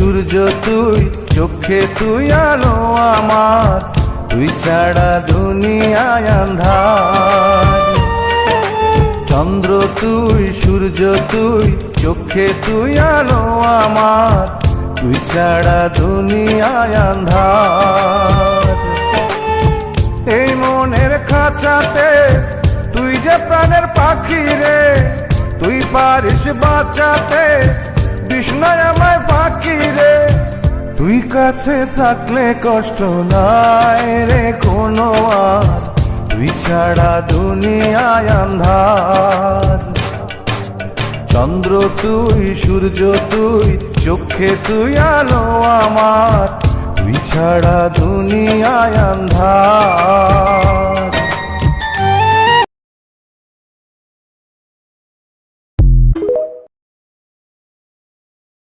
সূর্য তুই, চোখে তুই আলো আমার, তুই ছাড়া দুনিয়ায় আন্ধার। চন্দ্র তুই, সূর্য তুই, চোখে তুই আলো আমার, তুই ছাড়া দুনিয়ায় আন্ধার। এই মনের খাঁচাতে তুই যে প্রাণের পাখি রে, তুই পারিস বাঁচাতে বিষ্ণয় আমায় ফাঁকি রে। তুই কাছে থাকলে কষ্ট নাই রে কোনো আর, তুই ছাড়া দুনিয়ায় আন্ধার। চন্দ্র তুই, সূর্য তুই, চোখে তুই আলো আমার, তুই ছাড়া দুনিয়ায় আন্ধার।